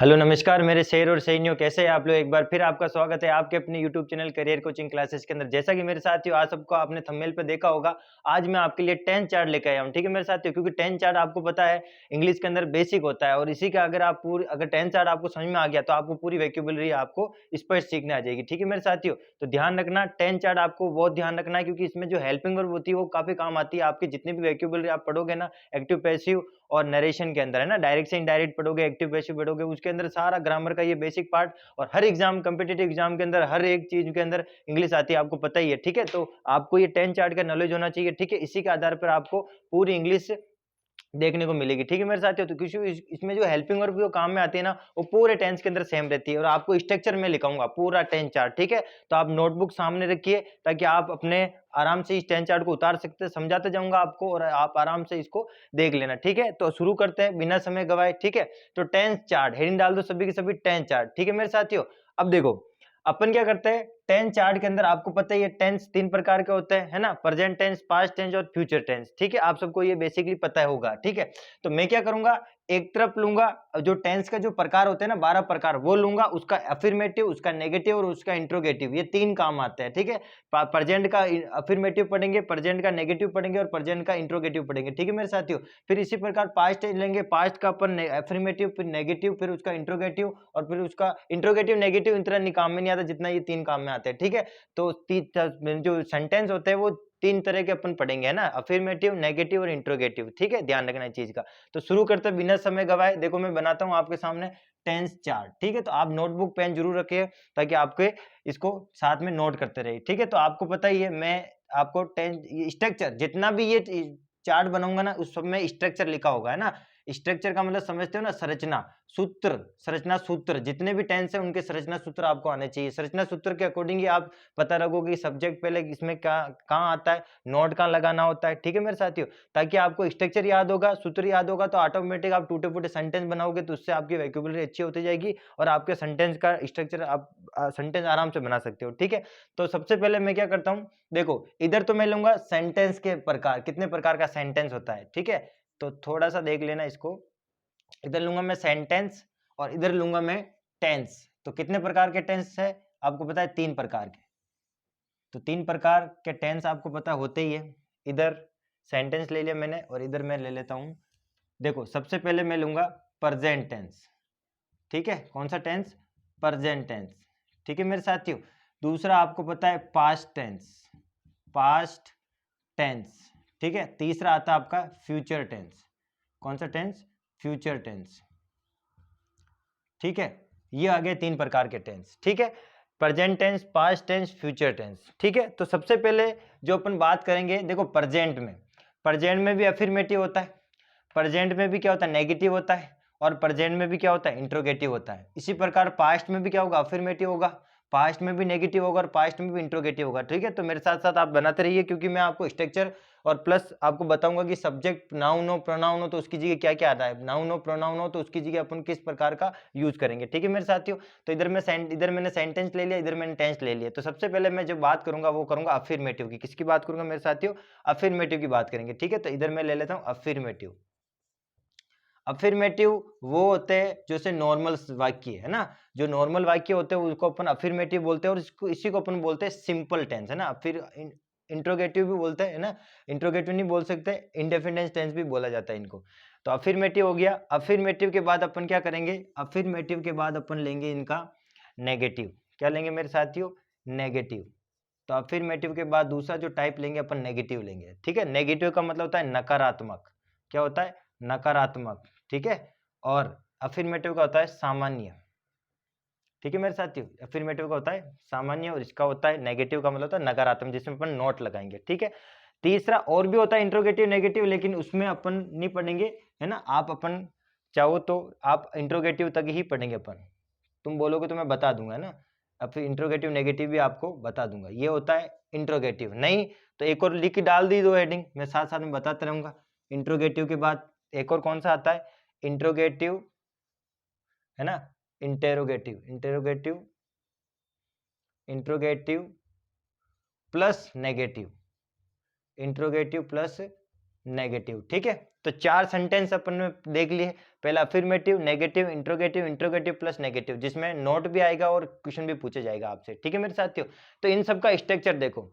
Hello नमस्कार मेरे शेर और सैनियों, कैसे हैं आप लोग। एक बार फिर आपका स्वागत है आपके अपने YouTube channel career coaching classes के अंदर। जैसा कि मेरे साथियों आज सबको आपने थंबनेल पे देखा होगा, आज मैं आपके लिए 10 चार्ट लेकर आया हूं। ठीक है मेरे साथियों, क्योंकि 10 चार्ट आपको पता है इंग्लिश के अंदर बेसिक होता है और इसी का अगर 10 चार्ट आपको समझ में आ गया तो आपको पूरी वैक्यूबलरी आपको स्पष्ट सीखने आ जाएगी। ठीक है मेरे साथियों, तो ध्यान रखना 10 चार्ट आपको बहुत ध्यान रखना है, क्योंकि इसमें जो हेल्पिंग वर्ब होती है वो काफी काम आती है। आपके जितनी भी वैक्यूबलरी आप पढ़ोगे ना, एक्टिव पैसिव और नरेशन के अंदर है ना, डायरेक्ट से इनडायरेक्ट पढ़ोगे, एक्टिव पैसिव पढ़ोगे, उसके अंदर सारा ग्रामर का ये बेसिक पार्ट। और हर एग्जाम, कॉम्पिटिटिव एग्जाम के अंदर हर एक चीज के अंदर इंग्लिश आती है, आपको पता ही है। ठीक है, तो आपको ये 10 चार्ट का नॉलेज होना चाहिए। ठीक है, इसी के आधार पर आपको पूरी इंग्लिश देखने को मिलेगी। ठीक है मेरे साथियों, तो किसी इसमें जो हेल्पिंग वर्ब जो काम में आती है ना, वो पूरे टेंस के अंदर सेम रहती है और आपको स्ट्रक्चर में लिखाऊंगा पूरा 10 चार्ट। ठीक है, तो आप नोटबुक सामने रखिए ताकि आप अपने आराम से इस 10 चार्ट को उतार सकते हैं। समझाते जाऊंगा आपको और आप आराम से इसको देख लेना। ठीक है, तो शुरू करते हैं बिना समय गवाए। ठीक है, तो 10 चार्ट हेडिंग डाल दो सभी के सभी 10 चार्ट। ठीक है मेरे साथियों, अब देखो अपन क्या करते हैं। 10 चार्ट के अंदर आपको पता ही है टेंस 3 प्रकार के होते हैं, है ना, प्रेजेंट टेंस, पास्ट टेंस और फ्यूचर टेंस। ठीक है, आप सबको ये बेसिकली पता होगा। ठीक है, तो मैं क्या करूंगा, एक तरफ लूंगा जो टेंस का जो प्रकार होते हैं ना, 12 प्रकार, वो लूंगा, उसका अफर्मेटिव, उसका नेगेटिव और उसका इंट्रोगेटिव, ये 3 काम आते हैं। ठीक है, प्रेजेंट का अफर्मेटिव पढ़ेंगे, प्रेजेंट का नेगेटिव पढ़ेंगे और प्रेजेंट का इंट्रोगेटिव पढ़ेंगे। ठीक है मेरे साथियों, फिर इसी प्रकार पास्ट टेंस लेंगे, पास्ट का अपन अफर्मेटिव, फिर नेगेटिव, फिर उसका इंट्रोगेटिव और फिर उसका इंट्रोगेटिव नेगेटिव इतना काम में नहीं आता जितना ये 3 काम में आते हैं। ठीक है, तो जो सेंटेंस होते हैं वो 3 तरह के अपन पढ़ेंगे, है ना, अफर्मेटिव, नेगेटिव और इंट्रोगेटिव। ठीक है, ध्यान रखना इस चीज का। तो शुरू करते हैं बिना समय गवाए। देखो मैं बनाता हूं आपके सामने टेंस चार्ट। ठीक है, तो आप नोटबुक पेन जरूर रखिए ताकि आपके इसको साथ में नोट करते रहिए। ठीक है, तो आपको पता ही है मैं आपको टेंस स्ट्रक्चर जितना भी ये चार्ट बनाऊंगा ना, उस सब में स्ट्रक्चर लिखा होगा, है ना। स्ट्रक्चर का मतलब समझते हो ना, संरचना सूत्र, संरचना सूत्र, जितने भी टेंस है उनके संरचना सूत्र आपको आने चाहिए। संरचना सूत्र के अकॉर्डिंग ही आप पता रखोगे सब्जेक्ट पहले इसमें क्या कहाँ आता है, नोट कहाँ लगाना होता है। ठीक है मेरे साथियों, ताकि आपको स्ट्रक्चर याद होगा, सूत्र याद होगा, तो ऑटोमेटिक आप टूटे फूटे सेंटेंस बनाओगे, तो उससे आपकी वैक्यूबलरी अच्छी होती जाएगी और आपके सेंटेंस का स्ट्रक्चर आप सेंटेंस आराम से बना सकते हो। ठीक है, तो सबसे पहले मैं क्या करता हूँ, देखो इधर तो मैं लूंगा सेंटेंस के प्रकार, कितने प्रकार का सेंटेंस होता है। ठीक है, तो थोड़ा सा देख लेना इसको। इधर लूंगा मैं सेंटेंस और इधर लूंगा मैं टेंस। तो कितने प्रकार के टेंस है आपको पता है, 3 प्रकार के। तो 3 प्रकार के टेंस आपको पता होते ही है। इधर सेंटेंस ले लिया मैंने और इधर मैं ले लेता हूं, देखो सबसे पहले मैं लूंगा प्रेजेंट टेंस। ठीक है, कौन सा टेंस, प्रेजेंट टेंस। ठीक है मेरे साथियों, दूसरा आपको पता है पास्ट टेंस, पास्ट टेंस। ठीक है, तीसरा आता है आपका फ्यूचर टेंस। कौन सा टेंस, फ्यूचर टेंस। ठीक है, ये आ गए 3 प्रकार के टेंस। ठीक है, present tense, past tense, future tense. ठीक है, तो सबसे पहले जो अपन बात करेंगे, देखो प्रेजेंट में भी अफर्मेटिव होता है, प्रेजेंट में भी क्या होता है, नेगेटिव होता है, और प्रेजेंट में भी क्या होता है, इंट्रोगेटिव होता है। इसी प्रकार पास्ट में भी क्या होगा, अफर्मेटिव होगा, पास्ट में भी नेगेटिव होगा और पास्ट में भी इंट्रोगेटिव होगा। ठीक है, तो मेरे साथ साथ आप बनाते रहिए, क्योंकि मैं आपको स्ट्रक्चर और प्लस आपको बताऊंगा कि सब्जेक्ट नाउन हो, प्रोनाउन हो तो उसकी जगह क्या क्या आता है, नाउन हो, प्रोनाउन हो तो उसकी जगह अपन किस प्रकार का यूज करेंगे। ठीक है मेरे साथियों, तो इधर मैंने सेंटेंस ले लिया, इधर मैंने टेंस ले लिया। तो सबसे पहले मैं जो बात करूंगा वो करूंगा अफर्मेटिव की। किसकी बात करूंगा मेरे साथियों, अफर्मेटिव की बात करेंगे। ठीक है, तो इधर मैं ले लेता हूं अफर्मेटिव। अफर्मेटिव वो होते हैं जैसे नॉर्मल वाक्य, है ना, जो नॉर्मल वाक्य होते हैं उसको अपन अफर्मेटिव बोलते हैं और इसको इसी को अपन बोलते हैं सिंपल टेंस, है ना। फिर इंट्रोगेटिव भी बोलते हैं, है ना, इंट्रोगेटिव नहीं बोल सकते, इंडेफिनिट टेंस भी बोला जाता है इनको। तो अफर्मेटिव हो गया। अफर्मेटिव के बाद अपन क्या करेंगे, अफर्मेटिव के बाद अपन लेंगे इनका नेगेटिव। क्या लेंगे मेरे साथियों, नेगेटिव। तो अफर्मेटिव के बाद दूसरा जो टाइप लेंगे अपन नेगेटिव लेंगे। ठीक है, नेगेटिव का मतलब होता है नकारात्मक। क्या होता है, नकारात्मक। ठीक है, और अफर्मेटिव का होता है सामान्य। ठीक है मेरे साथियों, अफर्मेटिव का होता है सामान्य और इसका होता है नेगेटिव का मतलब होता है नकारात्मक, जिसमें अपन नोट लगाएंगे। ठीक है, तीसरा और भी होता है इंट्रोगेटिव नेगेटिव, लेकिन उसमें अपन नहीं पढ़ेंगे, है ना। आप अपन चाहो तो आप इंट्रोगेटिव तक ही पढ़ेंगे अपन, तुम बोलोगे तो मैं बता दूंगा, है ना। अब फिर इंट्रोगेटिव नेगेटिव भी आपको बता दूंगा। ये होता है इंट्रोगेटिव। नहीं तो एक और लिख के डाल दी दो हेडिंग, मैं साथ साथ में बताता रहूंगा। इंट्रोगेटिव के बाद एक और कौन सा आता है, इंट्रोगेटिव, है ना, interrogative, interrogative, interrogative plus negative, interrogative plus negative. ठीक है, तो 4 सेंटेंस अपन ने देख लिए। पहला affirmative, negative, interrogative, interrogative plus negative, जिसमें नोट भी आएगा और क्वेश्चन भी पूछा जाएगा आपसे। ठीक है मेरे साथियों, तो इन सब का स्ट्रक्चर देखो।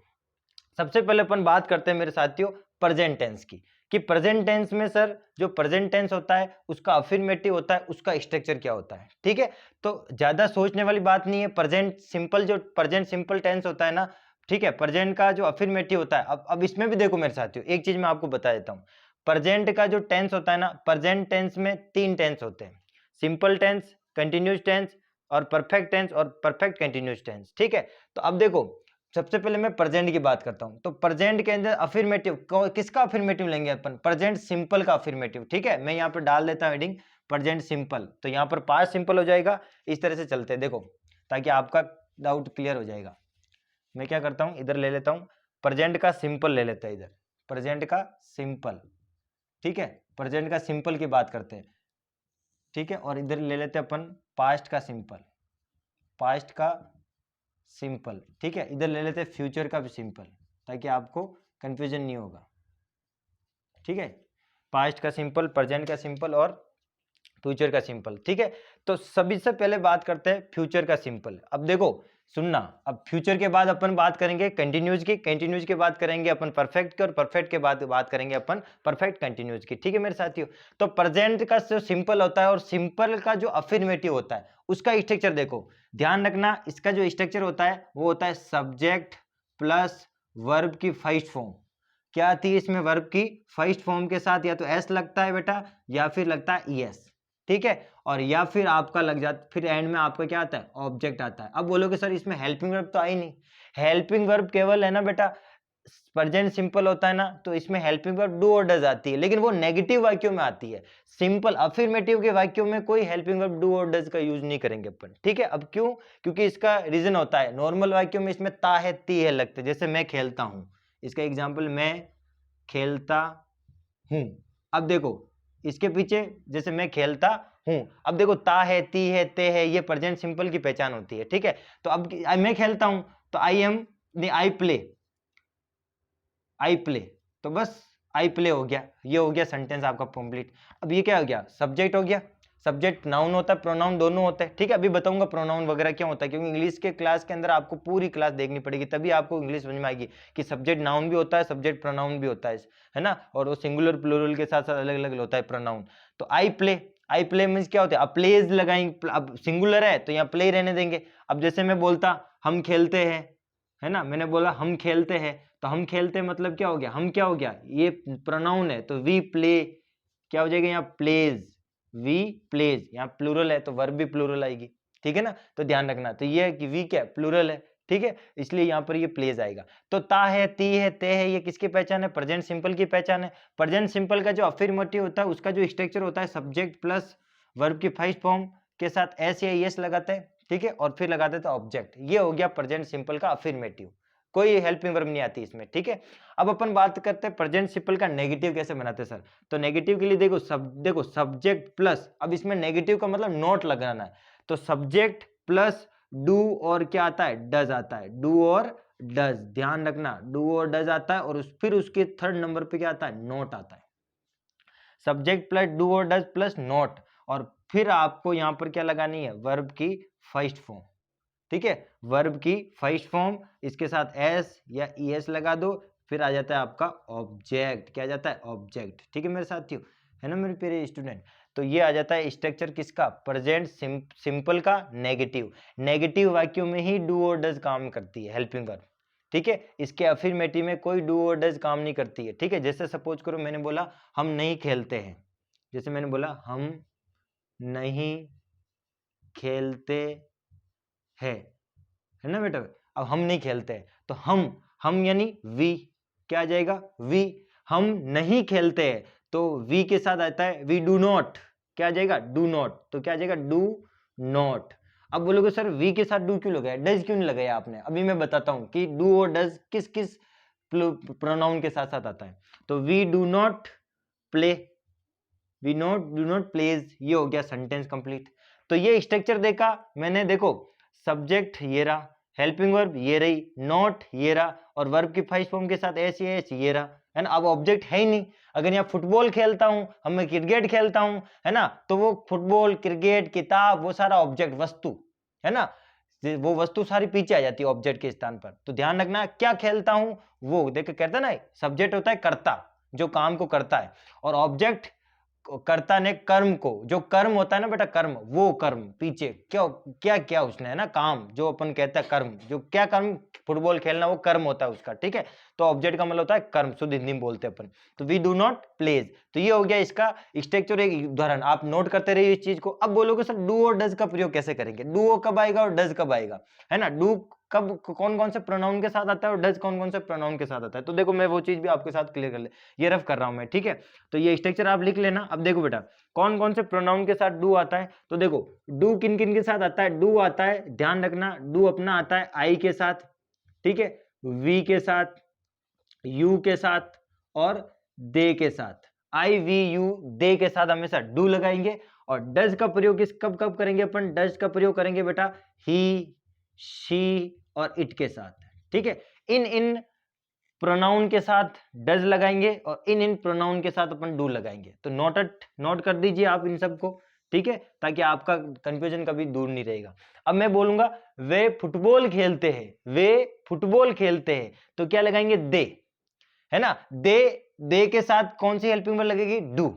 सबसे पहले अपन बात करते हैं मेरे साथियों प्रेजेंट टेंस की, कि प्रेजेंट टेंस में सर जो प्रेजेंट टेंस होता है उसका अफर्मेटिव होता है, उसका स्ट्रक्चर क्या होता है। ठीक है, तो ज्यादा सोचने वाली बात नहीं है। प्रेजेंट सिंपल, जो प्रेजेंट सिंपल टेंस होता है ना, ठीक है, प्रेजेंट का जो अफर्मेटिव होता है, अब इसमें भी देखो मेरे साथियों, एक चीज मैं आपको बता देता हूं। प्रेजेंट का जो टेंस होता है ना, प्रेजेंट टेंस में 3 टेंस होते हैं, सिंपल टेंस, कंटिन्यूस टेंस और परफेक्ट टेंस और परफेक्ट कंटिन्यूस टेंस। ठीक है, तो अब देखो सबसे पहले मैं प्रेजेंट की बात करता हूं। तो प्रेजेंट के अंदर अफर्मेटिव किसका अफर्मेटिव लेंगे अपन? प्रेजेंट सिंपल का अफर्मेटिव। ठीक है, मैं यहां पर डाल देता हूं हेडिंग प्रेजेंट सिंपल, तो यहां पर पास्ट सिंपल हो जाएगा। इस तरह से चलते हैं देखो, ताकि आपका डाउट क्लियर हो जाएगा। मैं क्या करता हूं, इधर ले लेता हूं प्रेजेंट का सिंपल, ले लेते हैं इधर प्रेजेंट का सिंपल। ठीक है, प्रेजेंट का सिंपल की बात करते हैं। ठीक है, और इधर ले लेते हैं अपन पास्ट का सिंपल, पास्ट का सिंपल। ठीक है, इधर ले लेते हैं फ्यूचर का भी सिंपल, ताकि आपको कंफ्यूजन नहीं होगा। ठीक है, पास्ट का सिंपल, प्रेजेंट का सिंपल और फ्यूचर का सिंपल। ठीक है, तो सभी से पहले बात करते हैं फ्यूचर का सिंपल। अब देखो सुनना, अब फ्यूचर के बाद अपन बात करेंगे कंटिन्यूज की, कंटिन्यूज के बाद करेंगे अपन परफेक्ट की, और परफेक्ट के बाद बात करेंगे अपन परफेक्ट कंटिन्यूज की। ठीक है मेरे साथियों, तो प्रेजेंट का जो सिंपल होता है और सिंपल का जो अफर्मेटिव होता है उसका स्ट्रक्चर देखो, ध्यान रखना। इसका जो स्ट्रक्चर होता है वो होता है सब्जेक्ट प्लस वर्ब की फर्स्ट फॉर्म। क्या आती है इसमें? वर्ब की फर्स्ट फॉर्म के साथ या तो एस लगता है बेटा, या फिर लगता है ईएस। ठीक है, और या फिर आपका लग जाता, फिर एंड में आपका क्या आता है? ऑब्जेक्ट आता है। अब बोलोगे सर इसमें हेल्पिंग वर्ब तो आई नहीं। हेल्पिंग वर्ब केवल है ना बेटा, प्रेजेंट सिंपल होता है ना, तो इसमें हेल्पिंग वर्ब डू और डज आती है, लेकिन वो नेगेटिव वाक्यों में आती है। सिंपल अफर्मेटिव के वाक्यों में कोई हेल्पिंग वर्ब डू और डज का यूज नहीं करेंगे अपन। ठीक है, अब क्यों? क्योंकि इसका रीजन होता है, नॉर्मल वाक्यों में इसमें ता है ती है लगते, जैसे मैं खेलता हूं, इसका एग्जाम्पल मैं खेलता हूं। अब देखो इसके पीछे, जैसे मैं खेलता हूं, अब देखो ता है ती है ते है, ये प्रेजेंट सिंपल की पहचान होती है। ठीक है, तो अब मैं खेलता हूं तो I am, I play, I play, तो बस आई प्ले हो गया, ये हो गया सेंटेंस आपका कंप्लीट। अब ये क्या हो गया? सब्जेक्ट हो गया। सब्जेक्ट नाउन होता है, प्रोनाउन दोनों होते हैं। ठीक है, अभी बताऊंगा प्रोनाउन वगैरह क्या होता है, क्योंकि इंग्लिश के क्लास के अंदर आपको पूरी क्लास देखनी पड़ेगी, तभी आपको इंग्लिश समझ में आएगी कि सब्जेक्ट नाउन भी होता है, सब्जेक्ट प्रोनाउन भी होता है ना, और वो सिंगुलर प्लूरल के साथ साथ अलग अलग होता है प्रोनाउन। तो I play, I play means क्या होता है? अब प्लेज लगाएंगे, अब सिंगुलर है तो यहाँ प्ले रहने देंगे। अब जैसे मैं बोलता हम खेलते हैं, है ना, मैंने बोला हम खेलते हैं, तो हम खेलते मतलब क्या हो गया? हम क्या हो गया? ये प्रोनाउन है, तो वी प्ले क्या हो जाएगा यहाँ? Plays, we plays. यहाँ प्लूरल है तो वर्ब भी प्लूरल आएगी। ठीक है ना, तो ध्यान रखना। तो ये है कि वी क्या? प्लूरल है। ठीक है, इसलिए यहाँ पर ये प्लेज आएगा। तो ता है, ती है, ते है, ये किसकी पहचान है? प्रेजेंट सिंपल की पहचान है। प्रेजेंट सिंपल का जो अफर्मेटिव होता है उसका जो स्ट्रक्चर होता है सब्जेक्ट प्लस वर्ब की फर्स्ट फॉर्म के साथ एस या एस लगाते हैं। ठीक है, और फिर लगा देते हैं ऑब्जेक्ट। ये हो गया प्रेजेंट सिंपल का अफर्मेटिव, कोई हेल्पिंग वर्ब नहीं आती इसमें। ठीक है, अब अपन बात करते हैं प्रेजेंट सिंपल का नेगेटिव कैसे बनाते हैं सर। तो नेगेटिव के लिए देखो देखो सब्जेक्ट प्लस, अब इसमें नेगेटिव का मतलब नोट लगाना है, तो सब्जेक्ट प्लस डू और क्या आता है? डज आता है, डू और डज। ध्यान रखना, डू और डज आता है, और फिर उसके थर्ड नंबर पे क्या आता है? नोट आता है। सब्जेक्ट प्लस डू और डज प्लस नोट, और फिर आपको यहां पर क्या लगानी है? वर्ब की फर्स्ट फॉर्म। ठीक है, वर्ब की फर्स्ट फॉर्म, इसके साथ एस या ईएस लगा दो, फिर आ जाता है आपका ऑब्जेक्ट। क्या आ जाता है? ऑब्जेक्ट। ठीक है मेरे साथियों, है ना मेरे प्यारे स्टूडेंट। तो ये आ जाता है स्ट्रक्चर किसका? प्रेजेंट सिंपल का नेगेटिव। नेगेटिव वाक्यों में ही डू और डज काम करती है, हेल्पिंग वर्ब। ठीक है, इसके अफर्मेटिव में कोई डू और डज काम नहीं करती है। ठीक है, जैसे सपोज करो मैंने बोला हम नहीं खेलते हैं, जैसे मैंने बोला हम नहीं खेलते है ना बेटा। अब हम नहीं खेलते हैं, तो हम यानी वी, क्या आ जाएगा? वी। हम नहीं खेलते हैं, तो वी के साथ आता है वी डू नॉट, क्या आ जाएगा? Do not. तो क्या आ जाएगा? Do not. अब बोलोगे सर वी के साथ डू क्यों लगाया, डज क्यों नहीं लगाया आपने? अभी मैं बताता हूं कि डू और डज किस किस प्रोनाउन के साथ साथ आता है। तो we do not play, we do not plays, ये हो गया सेंटेंस कंप्लीट। तो ये स्ट्रक्चर देखा मैंने, देखो सब्जेक्ट ये रहा, हेल्पिंग वर्ब ये रही, नॉट ये रहा, और वर्ब की फर्स्ट फॉर्म के साथ एस ये रहा, है ना। अब ऑब्जेक्ट है ही नहीं। अगर यहाँ फुटबॉल खेलता हूँ, हम मैं क्रिकेट खेलता हूँ, है ना, तो वो फुटबॉल, क्रिकेट, किताब, वो सारा ऑब्जेक्ट, वस्तु, है ना, वो वस्तु सारी पीछे आ जाती है ऑब्जेक्ट के स्थान पर। तो ध्यान रखना क्या खेलता हूं, वो देख कहता है ना, सब्जेक्ट होता है कर्ता, जो काम को करता है, और ऑब्जेक्ट कर्ता ने कर्म को, जो कर्म होता है ना बेटा, कर्म, वो कर्म पीछे क्या क्या क्या उसने, है ना, काम, जो अपन कहते हैं कर्म, जो क्या कर्म, फुटबॉल खेलना, वो कर्म होता है उसका, ठीक है। तो ऑब्जेक्ट का मतलब होता है कर्म, शुद्ध हिंदी में बोलते हैं अपन। तो वी डू नॉट प्लेज, तो ये हो गया इसका स्ट्रक्चर, एक उदाहरण आप नोट करते रहिए इस चीज को। अब बोलोगे सर डू और डज का प्रयोग कैसे करेंगे, डू कब आएगा और डज कब आएगा, है ना, डू कब कौन कौन से प्रोनाउन के साथ आता है और डज कौन कौन से प्रोनाउन के साथ आता है। तो देखो मैं वो चीज भी आपके साथ क्लियर कर ले, ये रफ कर रहा हूं मैं, ठीक है। तो ये स्ट्रक्चर आप लिख लेना। अब देखो बेटा कौन कौन से प्रोनाउन के साथ डू आता है, तो देखो डू किन किन के साथ आता है, डू आता है, ध्यान रखना, डू अपना आता है आई के साथ, ठीक है, वी के साथ, यू के साथ और दे के साथ, आई वी यू दे के साथ हमेशा डू लगाएंगे। और डज का प्रयोग किस कब कब करेंगे अपन, डज का प्रयोग करेंगे बेटा ही, शी और इट के साथ, ठीक है। इन इन प्रोनाउन के साथ डज लगाएंगे और इन इन प्रोनाउन के साथ अपन डू लगाएंगे। तो नोट कर दीजिए आप इन सबको, ठीक है, ताकि आपका कंफ्यूजन कभी दूर नहीं रहेगा। अब मैं बोलूंगा वे फुटबॉल खेलते हैं, वे फुटबॉल खेलते हैं, तो क्या लगाएंगे, दे, है ना, दे के साथ कौन सी हेल्पिंग वर्ब लगेगी, डू,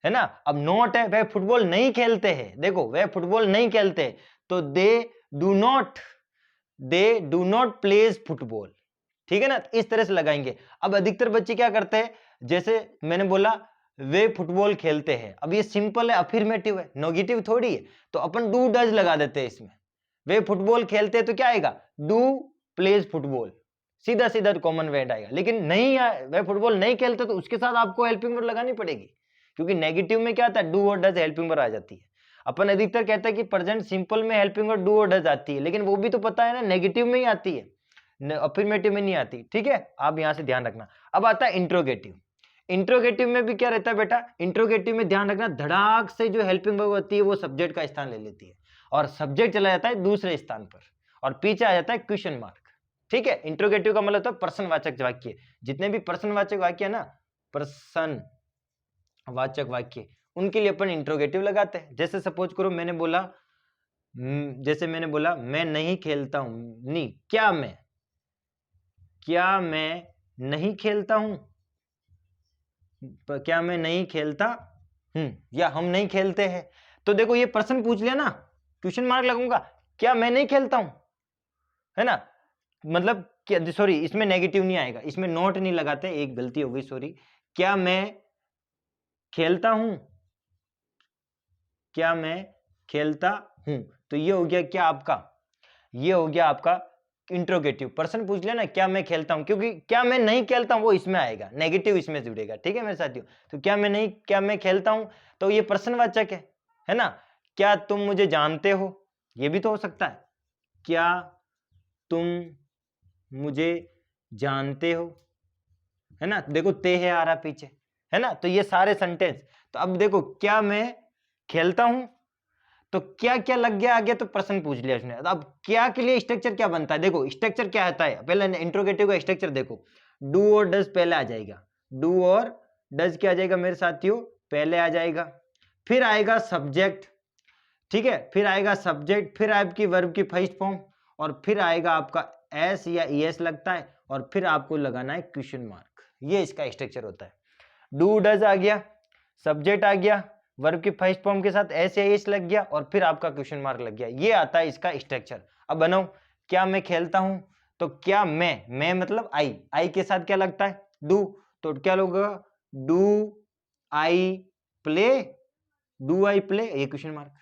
है ना। अब नोट है, वे फुटबॉल नहीं खेलते हैं, देखो वे फुटबॉल नहीं खेलते, तो they do not plays football, ठीक है ना, इस तरह से लगाएंगे। अब अधिकतर बच्चे क्या करते हैं, जैसे मैंने बोला वे फुटबॉल खेलते हैं, अब ये सिंपल है, अफर्मेटिव है, नेगेटिव थोड़ी है, तो अपन डू डज लगा देते हैं इसमें। वे फुटबॉल खेलते हैं तो क्या आएगा, डू प्लेज फुटबॉल, सीधा सीधा कॉमन वर्ड आएगा। लेकिन नहीं वे फुटबॉल नहीं खेलते तो उसके साथ आपको हेल्पिंग वर्ब लगानी पड़ेगी, क्योंकि नेगेटिव में क्या आता है, डू और डज हेल्पिंग वर्ब आ जाती है। अपन अधिकतर कहते हैं कि प्रेजेंट सिंपल में हेल्पिंग वर्ब डू और डज आती है, लेकिन वो भी तो पता है ना, नेगेटिव में ही आती है, अफर्मेटिव में नहीं आती, ठीक है, आप यहां से ध्यान रखना। अब आता है इंट्रोगेटिव। इंट्रोगेटिव में भी क्या रहता है बेटा, इंट्रोगेटिव में ध्यान रखना, धड़ाक से जो हेल्पिंग वर्ब होती है वो सब्जेक्ट का स्थान ले लेती है, और सब्जेक्ट चला जाता है दूसरे स्थान पर, और पीछे आ जाता है क्वेश्चन मार्क, ठीक है। इंट्रोगेटिव का मतलब तो प्रश्नवाचक वाक्य, जितने भी प्रश्नवाचक वाक्य है ना, प्रश्नवाचक वाक्य, उनके लिए अपन इंट्रोगेटिव लगाते हैं। जैसे सपोज करो मैंने बोला, मैं नहीं खेलता हूं, नहीं, क्या मैं नहीं खेलता हूं, क्या मैं नहीं खेलता या हम नहीं खेलते हैं। तो देखो ये प्रश्न पूछ लिया ना, क्वेश्चन मार्क लगूंगा, क्या मैं नहीं खेलता हूं, है ना, मतलब क्या, सॉरी इसमें नेगेटिव नहीं आएगा, इसमें नोट नहीं लगाते, एक गलती हो गई, सॉरी। क्या मैं खेलता हूं, क्या मैं खेलता हूं, तो ये हो गया क्या आपका, ये हो गया आपका इंट्रोगेटिव। प्रश्न पूछ लिया ना, क्या मैं खेलता हूं, क्योंकि क्या मैं नहीं खेलता हूं वो इसमें आएगा, नेगेटिव इसमें जुड़ेगा, ठीक है मेरे साथियों। तो क्या मैं खेलता हूं, तो ये प्रश्नवाचक है ना। क्या तुम मुझे जानते हो, ये भी तो हो सकता है, क्या तुम मुझे जानते हो, है ना, देखो ते है आ रहा पीछे, है ना, तो ये सारे सेंटेंस। तो अब देखो क्या मैं खेलता हूं, तो क्या क्या लग गया आगे, तो प्रश्न पूछ लिया उसने। अब क्या के लिए स्ट्रक्चर क्या बनता है, देखो स्ट्रक्चर क्या होता है, पहले इंट्रोगेटिव का स्ट्रक्चर देखो, डू और डज पहले आ जाएगा, डू और डज क्या आ जाएगा मेरे साथियों, पहले आ जाएगा, फिर आएगा सब्जेक्ट, ठीक है, फिर आएगा सब्जेक्ट, फिर आपकी वर्ब की फर्स्ट फॉर्म, और फिर आएगा आपका एस या ईएस लगता है, और फिर आपको लगाना है क्वेश्चन मार्क। ये इसका स्ट्रक्चर होता है। डू डज आ गया, सब्जेक्ट आ गया, वर्ब की फर्स्ट फॉर्म के साथ एस या एस लग गया, और फिर आपका क्वेश्चन मार्क लग गया, ये आता है इसका स्ट्रक्चर। अब बनाओ, क्या मैं खेलता हूं, तो क्या मैं मतलब आई के साथ क्या लगता है, डू, तो क्या होगा, do I play, do I play, ये question mark,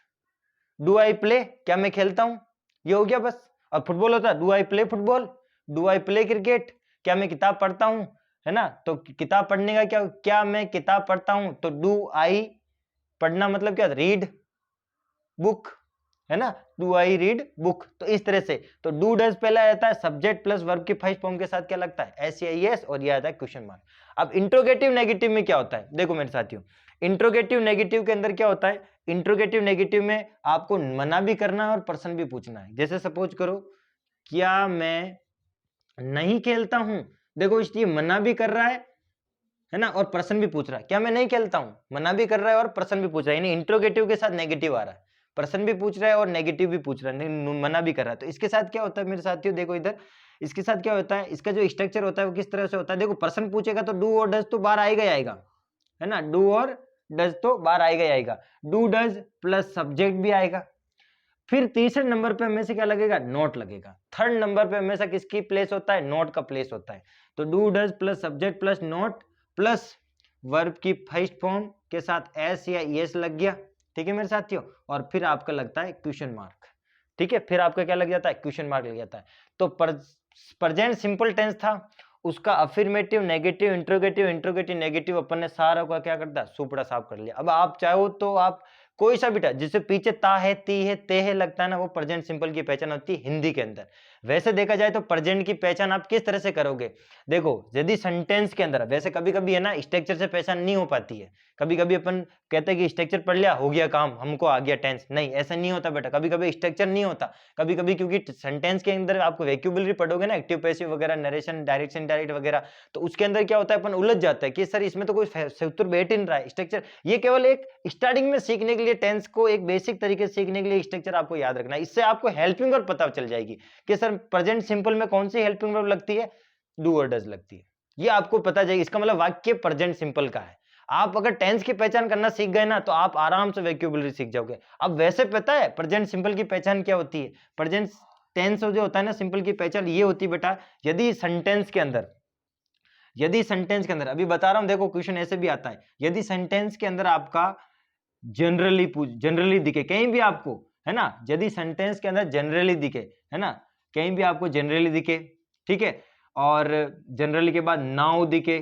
do I play, क्या मैं खेलता हूं, ये हो गया बस। और फुटबॉल होता है, do I play football, do I play cricket, क्या मैं किताब पढ़ता हूं, है ना, तो किताब पढ़ने का क्या मैं किताब पढ़ता हूं, तो डू आई, पढ़ना मतलब क्या, रीड बुक, है ना, डू आई रीड बुक। तो इस तरह से, तो डू डज पहले आता है, सब्जेक्ट प्लस वर्ब की फर्स्ट फॉर्म के साथ क्या लगता है, एस या एस, और ये आता है क्वेश्चन मार्क। अब इंट्रोगेटिव नेगेटिव में क्या होता है, देखो मेरे साथियों, इंट्रोगेटिव नेगेटिव के अंदर क्या होता है, इंट्रोगेटिव नेगेटिव में आपको मना भी करना है और प्रश्न भी पूछना है। जैसे सपोज करो, क्या मैं नहीं खेलता हूं, देखो इसलिए मना भी कर रहा है है ना, और प्रश्न भी पूछ रहा है। क्या मैं नहीं खेलता हूं, मना भी कर रहा है और प्रश्न भी पूछ रहा है, यानी इंट्रोगेटिव के साथ नेगेटिव आ रहा है, प्रश्न भी पूछ रहा है और नेगेटिव भी पूछ रहा है, मना भी कर रहा है। तो इसके साथ क्या होता है मेरे साथियों, देखो इधर इसके साथ क्या होता है, इसका जो स्ट्रक्चर होता है वो किस तरह से होता है। देखो प्रश्न पूछेगा तो डू और डज तो बाहर आएगा ही आएगा, है ना, डू और डज तो बाहर आएगा ही आएगा, डू डज प्लस सब्जेक्ट भी आएगा। फिर तीसरे नंबर पे हमें से क्या लगेगा, नोट लगेगा। थर्ड नंबर पे हमेशा किसकी प्लेस होता है, नोट का प्लेस होता है। तो do does plus subject plus note plus verb की फर्स्ट फॉर्म के साथ एस या एस लग गया, ठीक है मेरे साथियों। और फिर आपका लगता है क्वेश्चन मार्क, ठीक है, फिर आपका क्या लग जाता है, क्वेश्चन मार्क लग जाता है। तो प्रेजेंट सिंपल टेंस था, उसका affirmative, negative, interrogative, interrogative, negative अपन ने सारा का क्या करता है, सुपड़ा साफ कर लिया। अब आप चाहो तो आप कोई सा भी जिससे पीछे ता है, ती है, ते है लगता है ना, वो प्रेजेंट सिंपल की पहचान होती है हिंदी के अंदर। वैसे देखा जाए तो प्रेजेंट की पहचान आप किस तरह से करोगे, देखो यदि सेंटेंस के अंदर, वैसे कभी कभी है ना स्ट्रक्चर से पहचान नहीं हो पाती है, कभी कभी अपन कहते हैं कि स्ट्रक्चर पढ़ लिया हो गया काम, हमको आ गया टेंस, नहीं ऐसा नहीं होता बेटा, कभी कभी स्ट्रक्चर नहीं होता, कभी कभी क्योंकि सेंटेंस के अंदर आपको वोकैब्युलरी पढ़ोगे ना, एक्टिव पैसिव वगैरह, नरेशन, डायरेक्शन, इनडायरेक्ट वगैरह, तो उसके अंदर क्या होता है, अपन उलझ जाता है कि सर इसमें तो कोई सूत्र बैठ ही नहीं रहा है, स्ट्रक्चर। ये केवल एक स्टार्टिंग में सीखने के लिए, टेंस को एक बेसिक तरीके से सीखने के लिए स्ट्रक्चर आपको याद रखना है, इससे आपको हेल्पिंग वर्ब पता चल जाएगी कि सर प्रेजेंट सिंपल में कौन सी हेल्पिंग वर्ब लगती है, डू और डज लगती है, ये आपको पता जाएगी। इसका मतलब वाक्य प्रेजेंट सिंपल का है। आप अगर टेंस की पहचान करना सीख गए ना, तो आप आराम से वोकैब्युलरी सीख जाओगे। अब वैसे पता है प्रेजेंट सिंपल की पहचान क्या होती है, प्रेजेंट टेंस जो होता है ना सिंपल की पहचान ये होती है बेटा, यदि सेंटेंस के अंदर, अभी बता रहा हूं, देखो क्वेश्चन ऐसे भी आता है, यदि सेंटेंस के अंदर आपका जनरली दिखे कहीं भी आपको, है ना, यदि सेंटेंस के अंदर जनरली दिखे, है ना, कहीं भी आपको जनरली दिखे, ठीक है, और जनरली के बाद नाउ दिखे,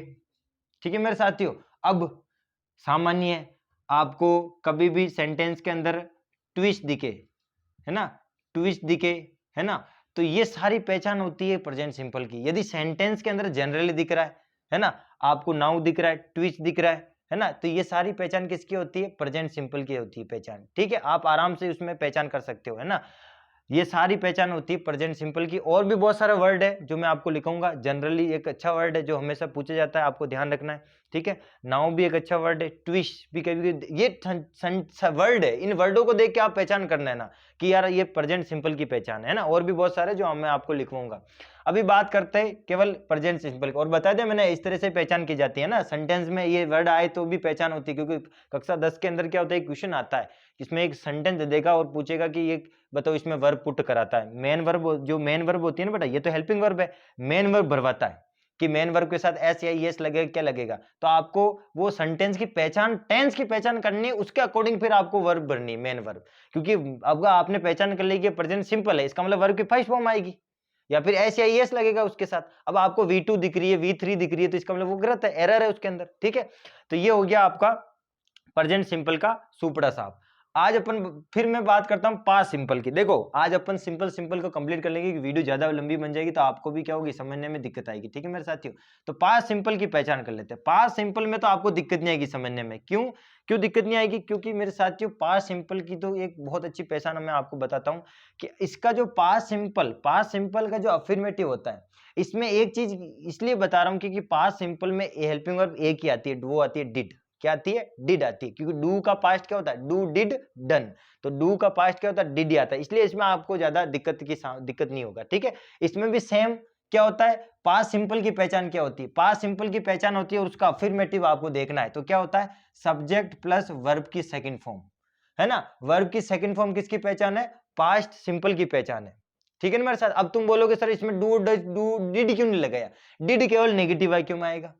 ठीक है मेरे साथियों। अब सामान्य आपको कभी भी सेंटेंस के अंदर ट्विस्ट दिखे, है ना, ट्विस्ट दिखे, है ना, तो ये सारी पहचान होती है प्रेजेंट सिंपल की। यदि सेंटेंस के अंदर जनरली दिख रहा है ना, आपको नाउ दिख रहा है, ट्विस्ट दिख रहा है ना, तो ये सारी पहचान किसकी होती है, प्रेजेंट सिंपल की होती है पहचान, ठीक है, आप आराम से उसमें पहचान कर सकते हो, है ना, ये सारी पहचान होती है प्रेजेंट सिंपल की। और भी बहुत सारे वर्ड है जो मैं आपको लिखूंगा, जनरली एक अच्छा वर्ड है जो हमेशा पूछा जाता है, आपको ध्यान रखना है, ठीक है। नाउ भी एक अच्छा वर्ड है, ट्विस्ट भी कभी, ये वर्ड है, इन वर्डों को देख के आप पहचान करना है ना कि यार ये प्रेजेंट सिंपल की पहचान है ना। और भी बहुत सारे जो मैं आपको लिखवाऊंगा। अभी बात करते हैं केवल प्रेजेंट सिंपल, और बता दें मैंने इस तरह से पहचान की जाती है ना, सेंटेंस में ये वर्ड आए तो भी पहचान होती है, क्योंकि कक्षा 10 के अंदर क्या होता है, क्वेश्चन आता है इसमें एक सेंटेंस देगा और पूछेगा कि ये बताओ इसमें वर्ब पुट कराता है, मेन वर्ब, जो मेन वर्ब होती है ना बेटा, ये तो हेल्पिंग वर्ब है, मेन वर्ब भरवाता है कि मेन वर्ब के साथ एस या एस लगेगा, क्या लगेगा, तो आपको वो सेंटेंस की पहचान, टेंस की पहचान करनी है, उसके अकॉर्डिंग फिर आपको वर्ब भरनी है, मेन वर्ब। क्योंकि अब आपने पहचान कर ली कि प्रेजेंट सिंपल है, इसका मतलब वर्ब की फर्स्ट फॉर्म आएगी या फिर एस या एस लगेगा उसके साथ। अब आपको V2 दिख रही है, V3 दिख रही है, तो इसका मतलब वो गलत है, एरर है उसके अंदर, ठीक है। तो ये हो गया आपका प्रेजेंट सिंपल का सुपड़ा साफ। आज अपन फिर मैं बात करता हूं पास्ट सिंपल की। देखो आज अपन सिंपल को कंप्लीट कर लेंगे, वीडियो ज्यादा लंबी बन जाएगी तो आपको भी क्या होगी, समझने में दिक्कत आएगी, ठीक है मेरे साथियों। तो पास्ट सिंपल की पहचान कर लेते हैं। पास्ट सिंपल में तो आपको दिक्कत नहीं आएगी समझने में, क्यों दिक्कत नहीं आएगी, क्योंकि मेरे साथियों पास्ट सिंपल की तो एक बहुत अच्छी पहचान मैं आपको बताता हूं कि इसका जो पास्ट सिंपल का जो अफर्मेटिव होता है, इसमें एक चीज इसलिए बता रहा हूं क्योंकि पास्ट सिंपल में हेल्पिंग वर्ब एक ही आती है, वो आती है डिड। क्या आती है, डिड आती है, क्योंकि डू का पास्ट क्या होता है, डू डिड डन, तो डू का पास्ट क्या होता है, डिड आता है, इसलिए इसमें आपको ज्यादा दिक्कत नहीं होगा, ठीक है। इसमें भी सेम क्या होता है, पास्ट सिंपल की पहचान क्या होती है, पास्ट सिंपल की पहचान होती है और उसका अफर्मेटिव आपको देखना है, तो क्या होता है, सब्जेक्ट प्लस वर्ब की सेकंड फॉर्म, है ना, वर्ब की सेकंड फॉर्म किसकी पहचान है, पास्ट सिंपल की पहचान है, ठीक है ना मेरे साथ। अब तुम बोलोगे सर इसमें डू डिड क्यों नहीं लगाया, डिड केवल नेगेटिव आई क्यों में आएगा,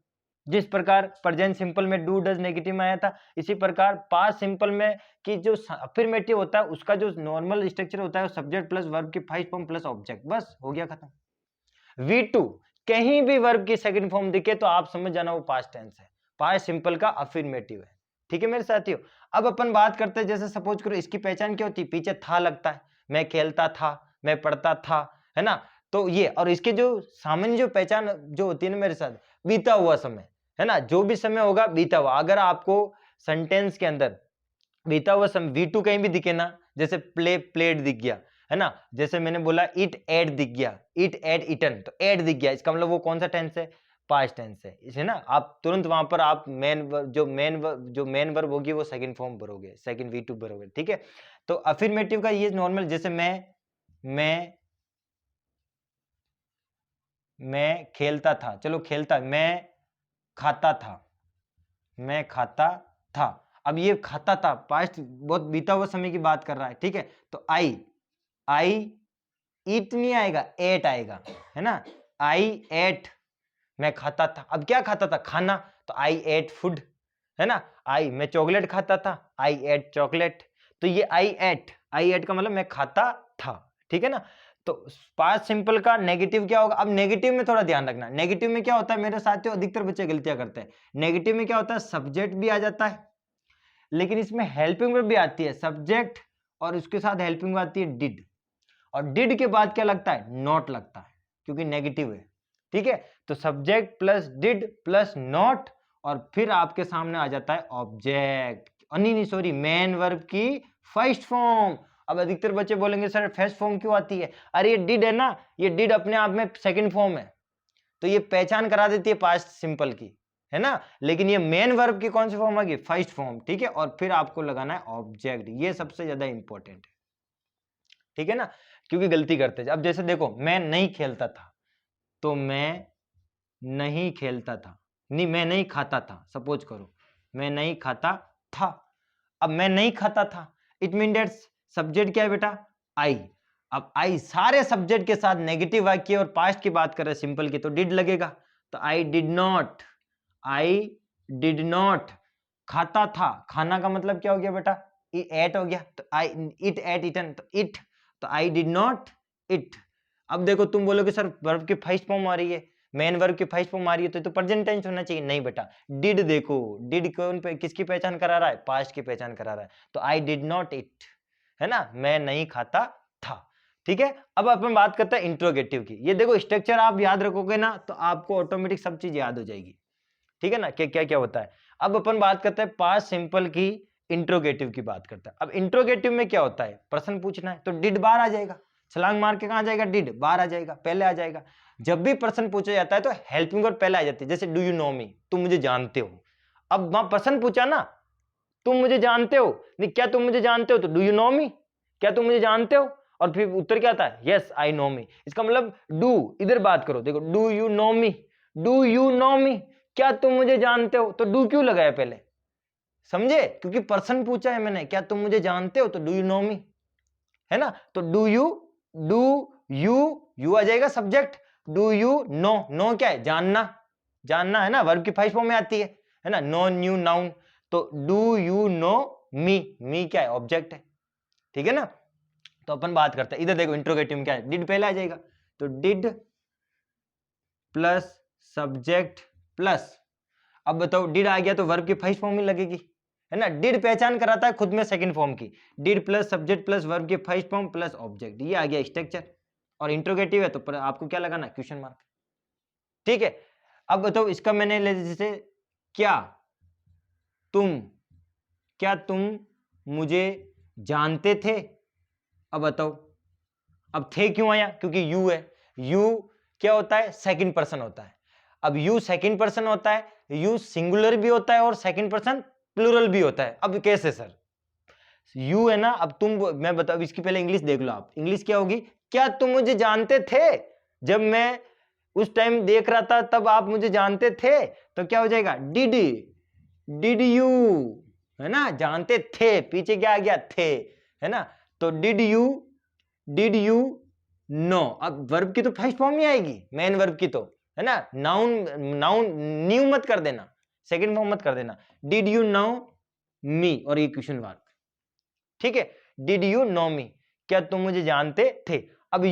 जिस प्रकार प्रेजेंट सिंपल में डू डज नेगेटिव में आया था, इसी प्रकार पास्ट सिंपल में कि जो अफर्मेटिव होता है उसका जो नॉर्मल स्ट्रक्चर होता है सब्जेक्ट प्लस वर्ब की फर्स्ट फॉर्म प्लस ऑब्जेक्ट, बस हो गया खत्म। V2 कहीं भी वर्ब की सेकंड फॉर्म दिखे तो आप समझ जाना वो पास्ट टेंस है, पास्ट सिंपल का अफर्मेटिव है, ठीक है मेरे साथियों। अब अपन बात करते हैं, जैसे सपोज करो इसकी पहचान क्या होती है, पीछे था लगता है, मैं खेलता था, मैं पढ़ता था, है ना, तो ये, और इसके जो सामान्य जो पहचान जो होती है ना मेरे साथ, बीता हुआ समय, है ना, जो भी समय होगा बीता हुआ। अगर आपको सेंटेंस के अंदर बीता हुआ समय V2 कहीं भी दिखे ना, जैसे प्लेट दिख गया, है ना, जैसे मैंने बोला इट एट दिख गया, इट एट इटन, तो एट दिख गया, इसका मतलब वो कौन सा टेंस है, पास्ट टेंस है, इसे ना आप तुरंत वहां पर आप जो मेन वर्ब होगी वो सेकंड फॉर्म भरोगे, सेकंड V2 भरोगे, ठीक है। तो अफर्मेटिव का ये नॉर्मल, जैसे मैं खेलता था, चलो खेलता, मैं खाता था। अब ये खाता था पास्ट, बहुत बीता हुआ समय की बात कर रहा है, ठीक है। तो आई ईट नहीं आएगा, एट आएगा, है ना। आई एट, मैं खाता था। अब क्या खाता था? खाना। तो आई एट फूड, है ना। मैं चॉकलेट खाता था, आई एट चॉकलेट। तो ये आई एट का मतलब मैं खाता था, ठीक है ना। तो पास्ट सिंपल का नेगेटिव क्या होगा? अब नेगेटिव में थोड़ा ध्यान रखना, नेगेटिव में क्या होता है मेरे साथियों, अधिकतर बच्चे गलतियां करते हैं। नेगेटिव में क्या होता है, सब्जेक्ट भी आ जाता है, लेकिन इसमें हेल्पिंग वर्ब भी आती है, सब्जेक्ट और उसके साथ हेल्पिंग वर्ब आती है डिड, और डिड के बाद क्या लगता है? नॉट लगता है, क्योंकि नेगेटिव है, ठीक है। तो subject plus did plus not, और फिर आपके सामने आ जाता है ऑब्जेक्ट, नहीं सॉरी, मेन वर्ब की फर्स्ट फॉर्म। अब अधिकतर बच्चे बोलेंगे सर फर्स्ट फॉर्म क्यों आती है? अरे ये डिड है ना, ये डिड अपने आप में सेकंड फॉर्म है, तो ये पहचान करा देती है पास्ट सिंपल की, है ना। लेकिन ये मेन वर्ब की कौन सी फॉर्म आएगी? फर्स्ट फॉर्म, ठीक है। और फिर आपको लगाना है ऑब्जेक्ट, ये सबसे ज्यादा इंपॉर्टेंट है, ठीक है ना, क्योंकि गलती करते हैं। अब जैसे देखो, मैं नहीं खेलता था, तो मैं नहीं खेलता था, नहीं मैं नहीं खाता था, सपोज करो मैं नहीं खाता था। अब मैं नहीं खाता था, इट मीन दैट सब्जेक्ट क्या है बेटा? आई। अब आई सारे सब्जेक्ट के साथ नेगेटिव वाक्य और पास्ट की बात कर रहे हैं सिंपल की, तो डिड लगेगा। तो आई डिड नॉट खाता था, खाना का मतलब क्या हो गया बेटा? एट हो गया। तो आई इट एट ईटन, तो इट, तो आई डिड नॉट इट। अब देखो तुम बोलोगे सर वर्ब की फर्स्ट फॉर्म आ रही है, मेन वर्ब की फर्स्ट फॉर्म आ रही है, तो प्रेजेंट टेंस होना चाहिए। नहीं बेटा, डिड देखो, डिड कौन पे किसकी पहचान करा रहा है? पास्ट की पहचान करा रहा है। तो आई डिड नॉट इट, है ना, मैं नहीं खाता था, ठीक है। अब अपन बात करते हैं इंट्रोगेटिव की। ये देखो स्ट्रक्चर आप याद रखोगे ना, तो आपको ऑटोमेटिक सब चीज याद हो जाएगी, ठीक है ना, क्या क्या क्या होता है। अब अपन बात करते हैं पास्ट सिंपल की इंट्रोगेटिव की बात करते हैं। अब इंट्रोगेटिव में क्या होता है? प्रश्न पूछना है, तो डिड बाहर आ जाएगा, छलांग मार के कहां जाएगा? डिड बाहर आ जाएगा, पहले आ जाएगा। जब भी प्रश्न पूछा जाता है तो हेल्पिंग वर्ब पहले आ जाती है, जैसे डू यू नो मी, तुम मुझे जानते हो। अब वहां प्रश्न पूछा ना, तुम मुझे जानते हो, नहीं क्या तुम मुझे जानते हो, तो डू यू नो मी, क्या तुम मुझे जानते हो, और फिर उत्तर क्या आता है? Yes I know me. इसका मतलब डू, इधर बात करो, देखो do you know me, do you know me, क्या तुम मुझे जानते हो, तो डू क्यों लगाया पहले? समझे? क्योंकि प्रश्न पूछा है मैंने, क्या तुम मुझे जानते हो, तो डू यू नो मी, है ना। तो डू यू आ जाएगा सब्जेक्ट, डू यू नो क्या है? जानना, जानना है ना, वर्ब की फर्स्ट फॉर्म में आती है ना, नो न्यू नाउन। तो डू यू नो मी क्या है? ऑब्जेक्ट है, ठीक है ना। तो अपन बात करते हैं, इधर देखो इंट्रोगेटिव में क्या है? डिड पहले आ जाएगा, तो डिड प्लस सब्जेक्ट प्लस, अब बताओ डिड आ गया तो वर्ब की फर्स्ट फॉर्म ही लगेगी, है ना। डिड पहचान कराता है खुद में सेकंड फॉर्म की, did plus subject plus verb की फर्स्ट फॉर्म प्लस ऑब्जेक्ट, ये आ गया स्ट्रक्चर। और इंट्रोगेटिव है तो आपको क्या लगाना? क्वेश्चन मार्क, ठीक है। अब बताओ इसका मैंने ले जैसे क्या तुम मुझे जानते थे? अब बताओ, अब थे क्यों आया? क्योंकि यू है, यू क्या होता है? सेकंड पर्सन होता है। अब यू सेकंड पर्सन होता है, यू सिंगुलर भी होता है और सेकंड पर्सन प्लूरल भी होता है। अब कैसे सर? यू है ना, अब तुम, मैं बता, इसकी पहले इंग्लिश देख लो आप, इंग्लिश क्या होगी? क्या तुम मुझे जानते थे? जब मैं उस टाइम देख रहा था तब आप मुझे जानते थे, तो क्या हो जाएगा? डिड यू, है ना, जानते थे, पीछे क्या आ गया? थे, है ना। तो डिड यू नो, अब वर्ब की तो फर्स्ट फॉर्म ही आएगी, मेन वर्ब की तो, है ना। नाउन न्यू मत कर देना, सेकंड फॉर्म मत कर देना। डिड यू नो मी, और ये क्वेश्चन मार्क, ठीक है। डिड यू नो मी, क्या तुम मुझे जानते थे? अब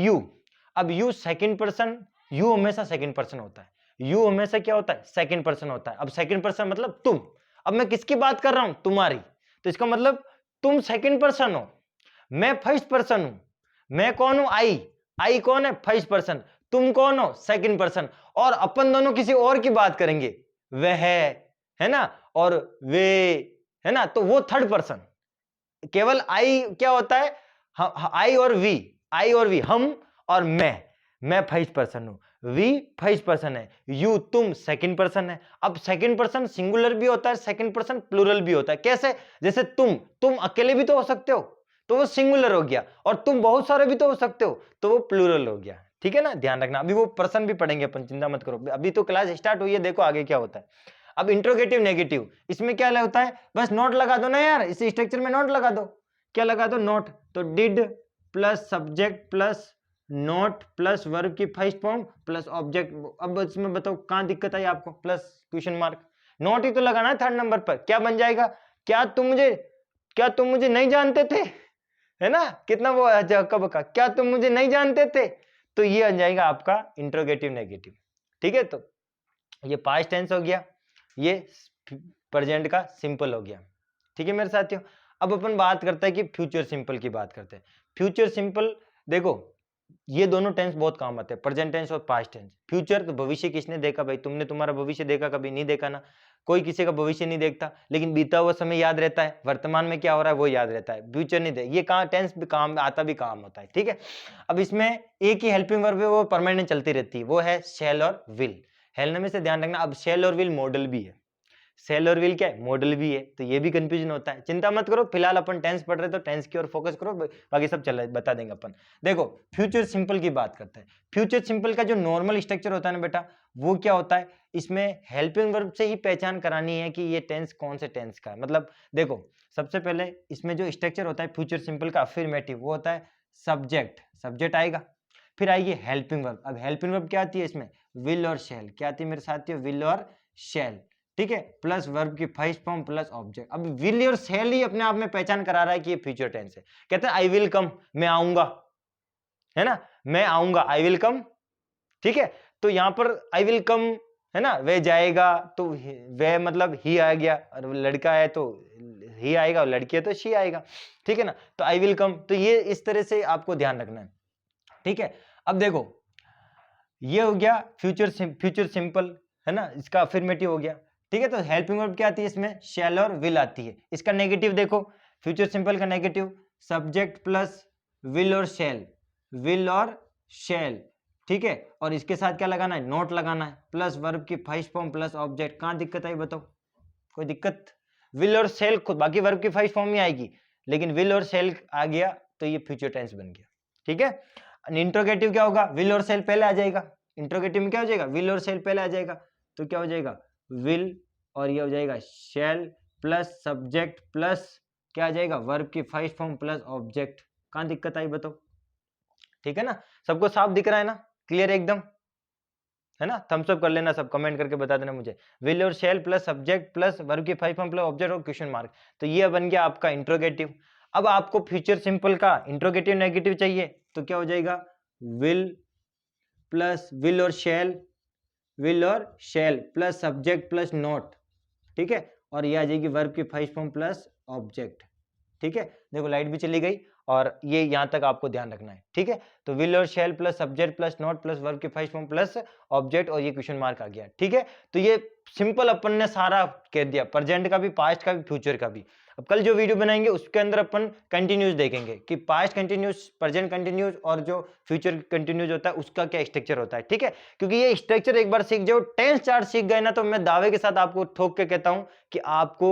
यू सेकंड पर्सन, यू हमेशा सेकंड पर्सन होता है, यू हमेशा क्या होता है? सेकंड पर्सन होता है। अब सेकंड पर्सन मतलब तुम, अब मैं किसकी बात कर रहा हूं? तुम्हारी। तो इसका मतलब तुम सेकंड पर्सन हो, मैं फर्स्ट पर्सन हूं। मैं कौन हूं? आई कौन है? First person. तुम कौन हो? Second person. और अपन दोनों किसी और की बात करेंगे, वह है ना, और वे, है ना, तो वो थर्ड पर्सन। केवल आई क्या होता है? आई और वी, हम और मैं फर्स्ट पर्सन हूं, वी फर्स्ट पर्सन है, यू तुम सेकंड पर्सन है। अब सेकंड पर्सन सिंगुलर भी होता है, सेकंड पर्सन प्लूरल भी होता है। कैसे? जैसे तुम अकेले भी तो हो सकते हो, तो वो सिंगुलर हो गया, और तुम बहुत सारे भी तो हो सकते हो, तो वो प्लूरल हो गया। ठीक है ना, ध्यान रखना। अभी वो पर्सन भी पढ़ेंगे अपन, चिंता मत करो, अभी तो क्लास स्टार्ट हुई है, देखो आगे क्या होता है। अब इंट्रोगेटिव नेगेटिव, इसमें क्या होता है, बस नोट लगा दो ना यार, इस स्ट्रक्चर में नोट लगा दो। क्या लगा दो? नोट। तो did plus subject plus note plus verb की फर्स्ट फॉर्म प्लस ऑब्जेक्ट। अब इसमें बताओ कहां दिक्कत आई आपको? Plus question mark. नोट ही तो लगाना है थर्ड नंबर पर। क्या बन जाएगा? क्या तुम मुझे नहीं जानते थे, है ना? कितना वो कब का, क्या तुम मुझे नहीं जानते थे? तो ये आ जाएगा आपका इंट्रोगेटिव नेगेटिव। ठीक है, तो ये पास्ट टेंस हो गया, ये प्रेजेंट का सिंपल हो गया। ठीक है मेरे साथियों, अब अपन बात करते हैं कि फ्यूचर सिंपल की बात करते हैं। फ्यूचर सिंपल देखो, ये दोनों टेंस बहुत काम आते हैं, प्रेजेंट टेंस और पास्ट टेंस। फ्यूचर तो भविष्य किसने देखा भाई? तुमने तुम्हारा भविष्य देखा कभी? नहीं देखा ना, कोई किसी का भविष्य नहीं देखता, लेकिन बीता हुआ समय याद रहता है, वर्तमान में क्या हो रहा है वो याद रहता है, फ्यूचर नहीं देख। ये कहाँ टेंस भी काम आता, भी काम होता है। ठीक है, अब इसमें एक ही हेल्पिंग वर्ब है, वो परमानेंट चलती रहती है, वो है शैल और विल। हेल्प में से ध्यान रखना। अब शैल और विल मॉडल भी है, सेल और विल क्या है? मॉडल भी है, तो ये भी कंफ्यूजन होता है। चिंता मत करो, फिलहाल अपन टेंस पढ़ रहे तो टेंस की ओर फोकस करो, बाकी सब चल बता देंगे अपन। देखो फ्यूचर सिंपल की बात करते हैं। फ्यूचर सिंपल का जो नॉर्मल स्ट्रक्चर होता है ना बेटा, वो क्या होता है? इसमें हेल्पिंग वर्ब से ही पहचान करानी है कि ये टेंस कौन से टेंस का है। मतलब देखो, सबसे पहले इसमें जो स्ट्रक्चर होता है फ्यूचर सिंपल का अफर्मेटिव, वो होता है सब्जेक्ट आएगा, फिर आएगी हेल्पिंग वर्ब। अब हेल्पिंग वर्ब क्या आती है इसमें? विल और शैल। क्या आती है मेरे साथियों? विल और शैल। ठीक है, प्लस वर्ब की फर्स्ट फॉर्म प्लस ऑब्जेक्ट। अब विल और शैल ही अपने आप में पहचान करा रहा है कि ये फ्यूचर टेंस है। कहते हैं आई विल कम, मैं आऊंगा, है ना, मैं आऊंगा, आई विल कम। ठीक है, तो यहां पर आई विल कम है ना, वे जाएगा तो वे मतलब ही आ गया, और लड़का है तो ही आएगा, और लड़की है तो शी आएगा। ठीक है ना, तो आई विल कम, तो ये इस तरह से आपको ध्यान रखना है। ठीक है, अब देखो ये हो गया फ्यूचर सिंपल, है ना, इसका अफर्मेटिव हो गया। ठीक है, तो हेल्पिंग वर्ब क्या आती है इसमें? शैल और विल आती है। इसका नेगेटिव देखो, फ्यूचर सिंपल का नेगेटिव सब्जेक्ट प्लस विल और शैल। ठीक है, और इसके साथ क्या लगाना है? नोट लगाना है, प्लस वर्ब की फर्स्ट फॉर्म प्लस ऑब्जेक्ट। कहां दिक्कत आई बताओ? कोई दिक्कत? विल और शैल खुद, बाकी वर्ब की फर्स्ट फॉर्म ही आएगी, लेकिन विल और शैल आ गया तो ये फ्यूचर टेंस बन गया। ठीक है, इंट्रोगेटिव क्या होगा? विल और शैल पहले आ जाएगा। इंट्रोगेटिव में क्या हो जाएगा? विल और शैल पहले आ जाएगा, तो क्या हो जाएगा? विल, और ये हो जाएगा शैल प्लस सब्जेक्ट प्लस क्या आ जाएगा? वर्ब की फर्स्ट फॉर्म प्लस ऑब्जेक्ट। कहां दिक्कत आई बताओ? ठीक है ना, सबको साफ दिख रहा है ना? क्लियर एकदम, है ना? थम्स अप कर लेना सब, कमेंट करके बता देना मुझे। विल और शैल प्लस सब्जेक्ट प्लस वर्ब की फर्स्ट फॉर्म प्लस ऑब्जेक्ट और क्वेश्चन मार्क, तो ये बन गया आपका इंट्रोगेटिव। अब आपको फ्यूचर सिंपल का इंट्रोगेटिव नेगेटिव चाहिए, तो क्या हो जाएगा? विल प्लस विल और शैल प्लस सब्जेक्ट प्लस नोट। ठीक है, और ये आ जाएगी वर्ब की फर्स्ट फॉर्म प्लस ऑब्जेक्ट। ठीक है, देखो लाइट भी चली गई, और ये यहां तक आपको ध्यान रखना है। ठीक है, तो विल और शैल plus subject plus note plus verb की फर्स्ट फॉर्म प्लस ऑब्जेक्ट, और ये क्वेश्चन मार्क आ गया। ठीक है, तो ये सिंपल अपन ने सारा कह दिया, प्रेजेंट का भी, पास्ट का भी, फ्यूचर का भी। अब कल जो वीडियो बनाएंगे उसके अंदर अपन कंटिन्यूस देखेंगे कि पास्ट कंटिन्यूस, प्रेजेंट कंटिन्यूस, और जो फ्यूचर कंटिन्यूस होता है उसका क्या स्ट्रक्चर होता है। ठीक है, क्योंकि ये स्ट्रक्चर एक बार सीख जाओ, टेंस चार्ट सीख गए ना, तो मैं दावे के साथ आपको ठोक के कहता हूं कि आपको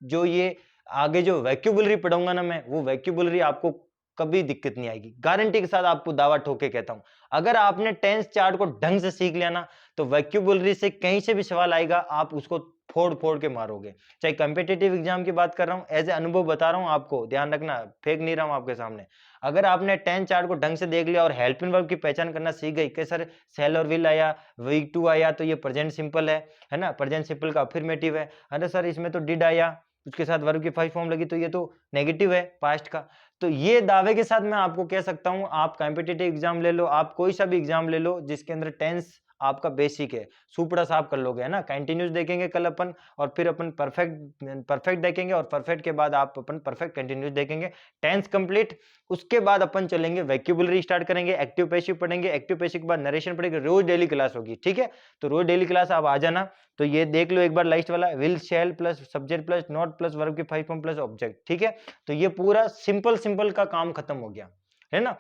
जो ये आगे जो वैक्यूबुलरी पढ़ाऊंगा ना मैं, वो वैक्यूबुलरी आपको कभी दिक्कत नहीं आएगी, गारंटी के साथ आपको दावा ठोके कहता हूं। अगर आपने टेंस चार्ट को ढंग से सीख लिया ना, तो वैक्यूबुलरी से कहीं से भी सवाल आएगा, आप उसको फोड़ फोड़ के मारोगे। चाहे कॉम्पिटिटिव एग्जाम की बात कर रहा हूं, एज ए अनुभव बता रहा हूं आपको, ध्यान रखना, फेक नहीं रहा हूं आपके सामने। अगर आपने टेंस चार्ट को ढंग से देख लिया और हेल्पिंग वर्ब की पहचान करना सीख गई कि सर सेल और विल आया, वीक टू आया तो ये प्रेजेंट सिंपल है ना, प्रेजेंट सिंपल का अफर्मेटिव है। अरे सर इसमें तो डिड आया, उसके साथ वर्ब की फर्स्ट फॉर्म लगी, तो ये तो नेगेटिव है पास्ट का। तो ये दावे के साथ मैं आपको कह सकता हूं, आप कॉम्पिटिटिव एग्जाम ले लो, आप कोई सा भी एग्जाम ले लो जिसके अंदर टेंस आपका बेसिक है, सुपड़ा साफ कर लोगे, है ना। कंटिन्यूस देखेंगे कल अपन, और फिर अपन परफेक्ट देखेंगे, और परफेक्ट के बाद आप अपन परफेक्ट कंटिन्यूस देखेंगे, टेंस कंप्लीट। उसके बाद अपन चलेंगे वैक्यूबुलरी स्टार्ट करेंगे, एक्टिव पैसिव पढ़ेंगे, एक्टिव पैसिव के बाद नरेशन पढ़ेंगे, रोज डेली क्लास होगी। ठीक है, तो रोज डेली क्लास आप आ जाना। तो ये देख लो एक बार लास्ट वाला, will shell plus subject plus note plus verb की फर्स्ट फॉर्म प्लस ऑब्जेक्ट। ठीक है, तो ये पूरा सिंपल का काम खत्म हो गया, है ना।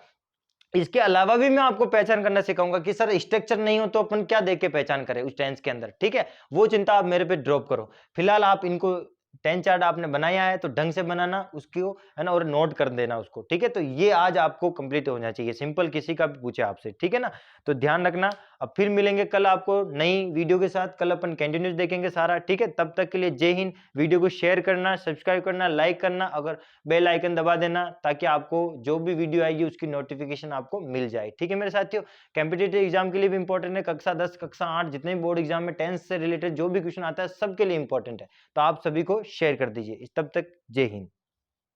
इसके अलावा भी मैं आपको पहचान करना सिखाऊंगा कि सर स्ट्रक्चर नहीं हो तो अपन क्या देख के पहचान करें उस टेंस के अंदर, ठीक है? वो चिंता आप मेरे पे ड्रॉप करो। फिलहाल आप इनको टेंस चार्ट आपने बनाया है तो ढंग से बनाना उसको, है ना? और नोट कर देना उसको, ठीक है? तो ये आज आपको कंप्लीट होना चाहिए, सिंपल किसी का भी पूछे आपसे, ठीक है ना? तो ध्यान रखना। अब फिर मिलेंगे कल आपको नई वीडियो के साथ, कल अपन कंटिन्यूस देखेंगे सारा, ठीक है? तब तक के लिए जय हिंद। वीडियो को शेयर करना, सब्सक्राइब करना, लाइक करना, अगर बेल आइकन दबा देना ताकि आपको जो भी वीडियो आएगी उसकी नोटिफिकेशन आपको मिल जाए, ठीक है मेरे साथियों? कॉम्पिटिटिव एग्जाम के लिए भी इंपॉर्टेंट है, कक्षा 10 कक्षा 8 जितने भी बोर्ड एग्जाम में टेंस से रिलेटेड जो भी क्वेश्चन आता है सबके लिए इंपॉर्टेंट है। तो आप सभी को शेयर कर दीजिए। तब तक जय हिंद।